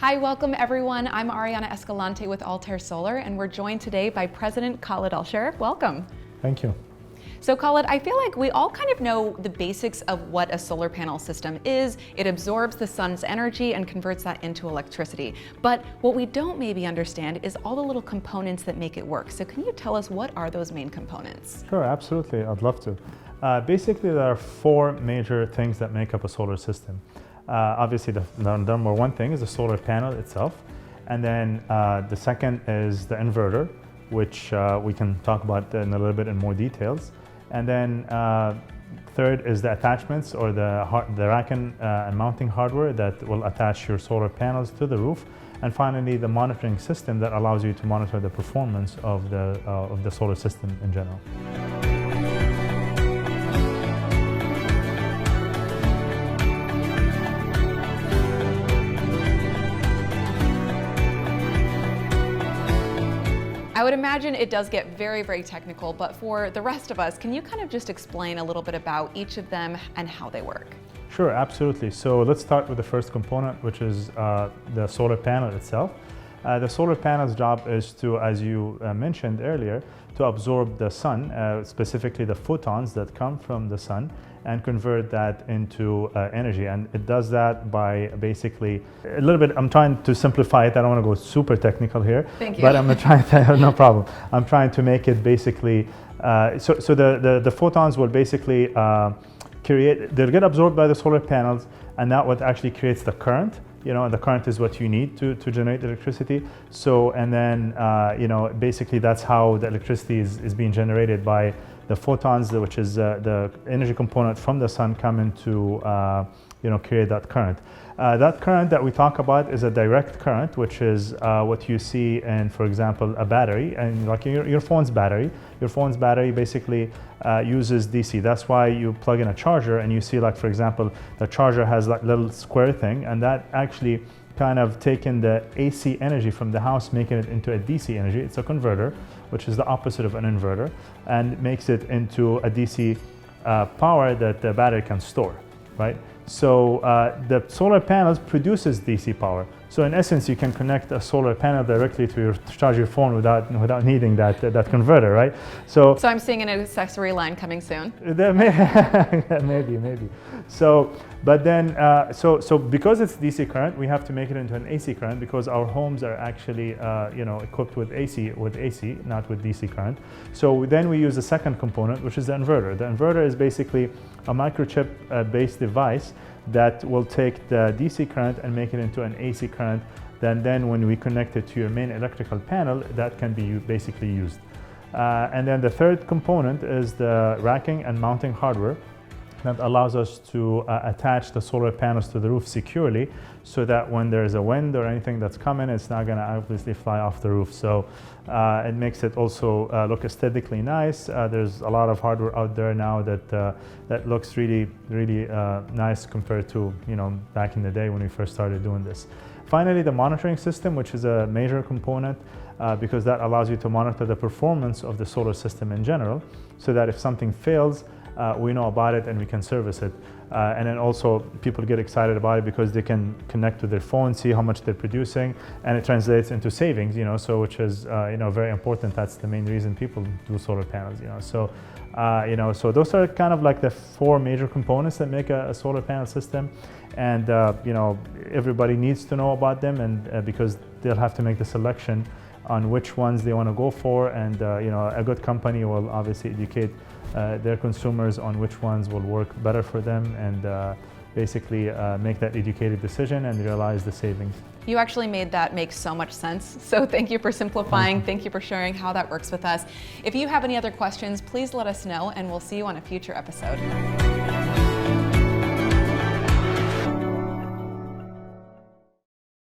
Hi, welcome everyone. I'm Ariana Escalante with Altair Solar, and we're joined today by President Khaled Elsheref. Welcome. Thank you. So Khaled, I feel like we all kind of know the basics of what a solar panel system is. It absorbs the sun's energy and converts that into electricity. But what we don't maybe understand is all the little components that make it work. So can you tell us what are those main components? Sure, absolutely. I'd love to. Basically, there are four major things that make up a solar system. Obviously, the number one thing is the solar panel itself. And then the second is the inverter, which we can talk about in a little bit in more details. And then third is the attachments or the racking and mounting hardware that will attach your solar panels to the roof. And finally, the monitoring system that allows you to monitor the performance of the solar system in general. I would imagine it does get very, very technical, but for the rest of us, can you kind of just explain a little bit about each of them and how they work? Sure, absolutely. So let's start with the first component, which is the solar panel itself. The solar panel's job is to, as you mentioned earlier, to absorb the sun, specifically the photons that come from the sun, and convert that into energy. And it does that by basically, a little bit, I'm trying to simplify it. I don't want to go super technical here. Thank you. But I'm trying to, no problem. I'm trying to make it basically, so the photons will basically they'll get absorbed by the solar panels, and that what actually creates the current. You know, and the current is what you need to generate electricity. So, and then, you know, basically that's how the electricity is being generated by the photons, which is the energy component from the sun coming to, you know, create that current. That current that we talk about is a direct current, which is what you see in, for example, a battery, and like your phone's battery. Your phone's battery basically uses DC. That's why you plug in a charger and you see, like, for example, the charger has that little square thing, and that actually kind of taking the AC energy from the house, making it into a DC energy. It's a converter, which is the opposite of an inverter, and makes it into a DC power that the battery can store, right? So the solar panels produces DC power. So in essence, you can connect a solar panel directly to charge your phone without needing that converter, right? So I'm seeing an accessory line coming soon. Maybe. So, but then, so because it's DC current, we have to make it into an AC current because our homes are actually, you know, equipped with AC, not with DC current. So then we use the second component, which is the inverter. The inverter is basically a microchip-based device that will take the DC current and make it into an AC current. Then when we connect it to your main electrical panel, that can be basically used. And then the third component is the racking and mounting hardware that allows us to attach the solar panels to the roof securely, so that when there's a wind or anything that's coming, it's not going to obviously fly off the roof. So it makes it also look aesthetically nice. There's a lot of hardware out there now that looks really nice compared to, you know, back in the day when we first started doing this. Finally, the monitoring system, which is a major component because that allows you to monitor the performance of the solar system in general, so that if something fails, we know about it and we can service it. And then also people get excited about it because they can connect to their phone, see how much they're producing, and it translates into savings, you know, so which is, you know, very important. That's the main reason people do solar panels, you know. So, you know, so those are kind of like the four major components that make a solar panel system. And, you know, everybody needs to know about them, and because they'll have to make the selection on which ones they want to go for. And, you know, a good company will obviously educate their consumers on which ones will work better for them, and basically make that educated decision and realize the savings. You actually made that make so much sense. So thank you for simplifying. Thank you for sharing how that works with us. If you have any other questions, please let us know, and we'll see you on a future episode.